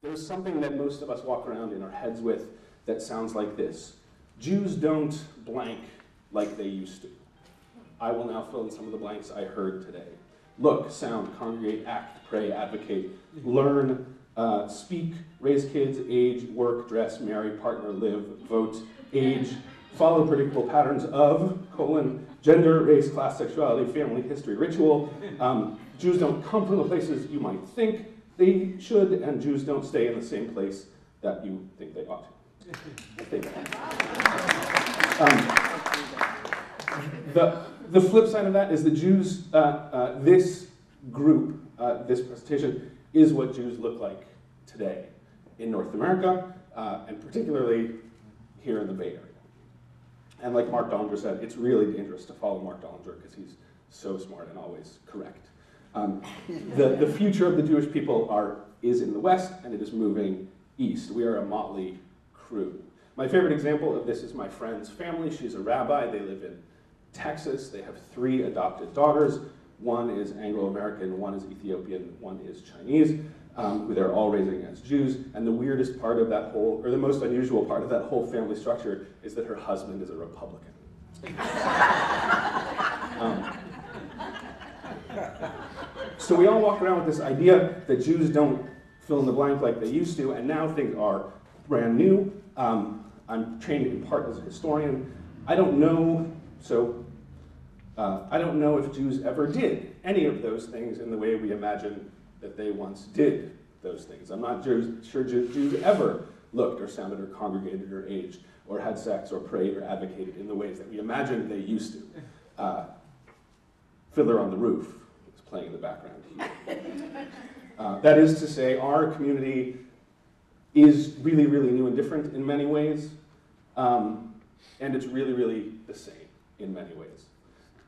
There's something that most of us walk around in our heads with that sounds like this. Jews don't blank like they used to. I will now fill in some of the blanks I heard today. Look, sound, congregate, act, pray, advocate, learn, speak, raise kids, age, work, dress, marry, partner, live, vote, age, follow predictable patterns of, gender, race, class, sexuality, family, history, ritual. Jews don't come from the places you might think they should, and Jews don't stay in the same place that you think they ought to. The flip side of that is that Jews, this group, this presentation, is what Jews look like today in North America, and particularly here in the Bay Area. And like Mark Dollinger said, it's really dangerous to follow Mark Dollinger because he's so smart and always correct. The future of the Jewish people is in the West, and it is moving east. We are a motley crew. My favorite example of this is my friend's family. She's a rabbi. They live in Texas. They have 3 adopted daughters. One is Anglo-American, one is Ethiopian, one is Chinese, who they're all raising as Jews. And the weirdest part of that whole, or the most unusual part of that whole family structure is that her husband is a Republican. So we all walk around with this idea that Jews don't fill in the blank like they used to, and now things are brand new. I'm trained in part as a historian. I don't know if Jews ever did any of those things in the way we imagine that they once did those things. I'm not sure Jews ever looked or sounded or congregated or aged or had sex or prayed or advocated in the ways that we imagined they used to. Fiddler on the Roof is playing in the background here. That is to say, our community is really, really new and different in many ways, and it's really, really the same in many ways.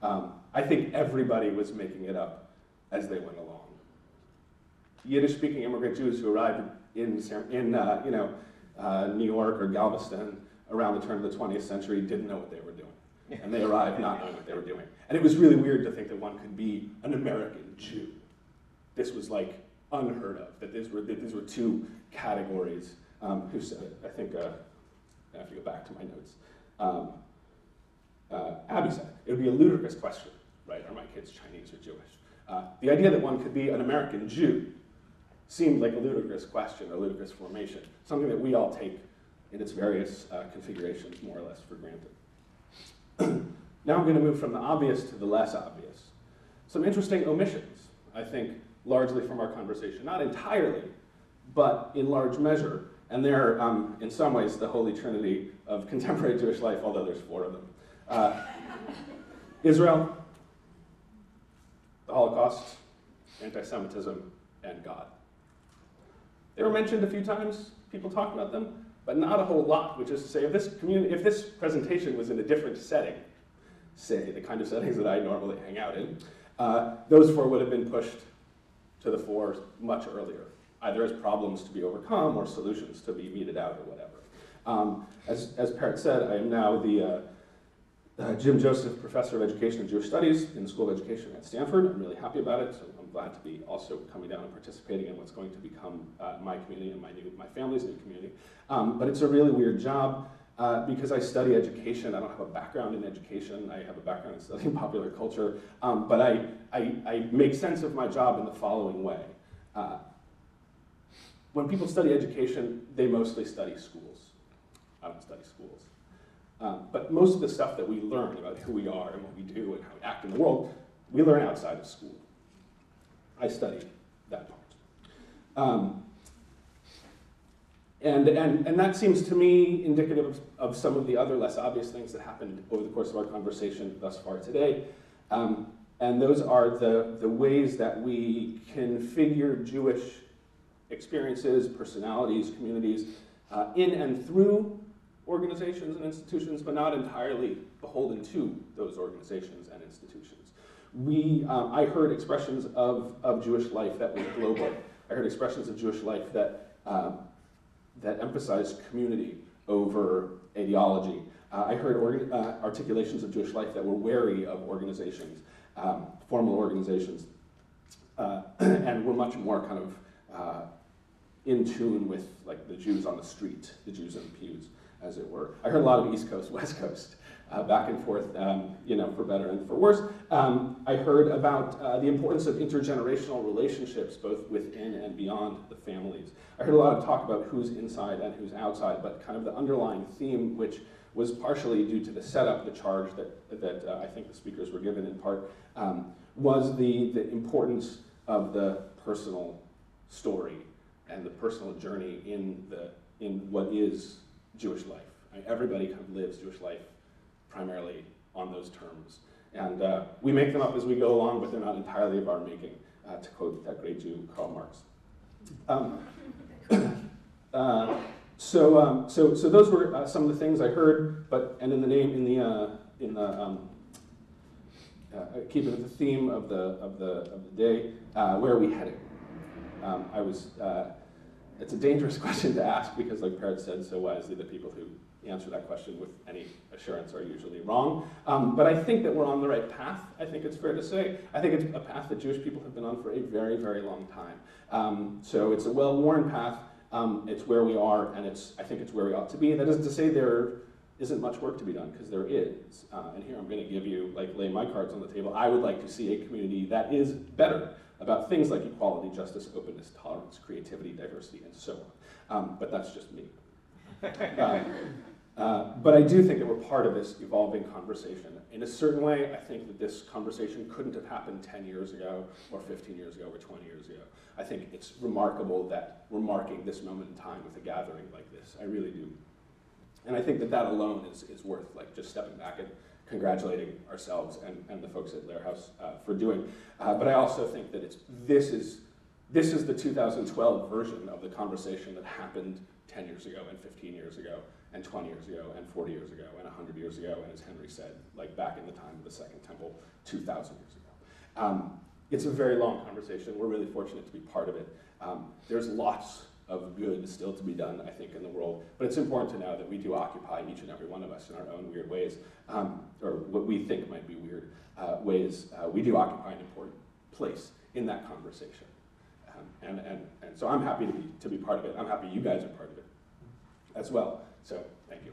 I think everybody was making it up as they went along. Yiddish-speaking immigrant Jews who arrived in New York or Galveston around the turn of the 20th century didn't know what they were doing. And they arrived not knowing what they were doing. And it was really weird to think that one could be an American Jew. This was like unheard of, that these were 2 categories. Who said it? I think, I have to go back to my notes. Abby said, it would be a ludicrous question, right? Are my kids Chinese or Jewish? The idea that one could be an American Jew seemed like a ludicrous question, a ludicrous formation, something that we all take in its various configurations more or less for granted. Now I'm going to move from the obvious to the less obvious. Some interesting omissions, I think, largely from our conversation. Not entirely, but in large measure. And they're, in some ways, the holy trinity of contemporary Jewish life, although there's 4 of them. Israel, the Holocaust, anti-Semitism, and God. They were mentioned a few times, people talk about them, but not a whole lot, which is to say, if this presentation was in a different setting, say the kind of settings that I normally hang out in, those 4 would have been pushed to the fore much earlier, either as problems to be overcome or solutions to be meted out or whatever. As Parrott said, I am now the Jim Joseph Professor of Education and Jewish Studies in the School of Education at Stanford. I'm really happy about it, so I'm glad to be also coming down and participating in what's going to become my community and my family's new community. But it's a really weird job because I study education. I don't have a background in education. I have a background in studying popular culture. But I make sense of my job in the following way. When people study education, they mostly study schools. I don't study schools. But most of the stuff that we learn about who we are and what we do and how we act in the world, we learn outside of school. I study that part. And that seems to me indicative of some of the other less obvious things that happened over the course of our conversation thus far today. And those are the ways that we configure Jewish experiences, personalities, communities, in and through organizations and institutions, but not entirely beholden to those organizations and institutions. I heard expressions of Jewish life that were global. I heard expressions of Jewish life that emphasized community over ideology. I heard articulations of Jewish life that were wary of organizations, formal organizations, and were much more kind of in tune with like the Jews on the street, the Jews in the pews, as it were. I heard a lot of East Coast, West Coast, back and forth, you know, for better and for worse. I heard about the importance of intergenerational relationships, both within and beyond the families. I heard a lot of talk about who's inside and who's outside, but kind of the underlying theme, which was partially due to the setup, the charge that I think the speakers were given in part, was the importance of the personal story and the personal journey in what is Jewish life. I mean, everybody kind of lives Jewish life primarily on those terms. And we make them up as we go along, but they're not entirely of our making, to quote that great Jew, Karl Marx. So those were some of the things I heard, and keeping with the theme of the day, where are we heading? It's a dangerous question to ask because, like Parrott said so wisely, the people who answer that question with any assurance are usually wrong. But I think that we're on the right path, I think it's fair to say. I think it's a path that Jewish people have been on for a very, very long time. So it's a well-worn path. It's where we are, and I think it's where we ought to be. That isn't to say there isn't much work to be done, because there is. And here I'm going to give you, lay my cards on the table. I would like to see a community that is better about things like equality, justice, openness, tolerance, creativity, diversity, and so on. But that's just me. But I do think that we're part of this evolving conversation. In a certain way, I think that this conversation couldn't have happened 10 years ago, or 15 years ago, or 20 years ago. I think it's remarkable that we're marking this moment in time with a gathering like this. I really do. And I think that alone is worth just stepping back and congratulating ourselves and the folks at Lehrhaus for doing. But I also think that this is the 2012 version of the conversation that happened 10 years ago, and 15 years ago, and 20 years ago, and 40 years ago, and 100 years ago, and as Henry said, back in the time of the Second Temple, 2,000 years ago. It's a very long conversation. We're really fortunate to be part of it. There's lots of good still to be done, I think, in the world, but it's important to know that we do occupy, each and every one of us, in our own weird ways, or what we think might be weird ways. We do occupy an important place in that conversation. And so I'm happy to be part of it. I'm happy you guys are part of it as well. So thank you.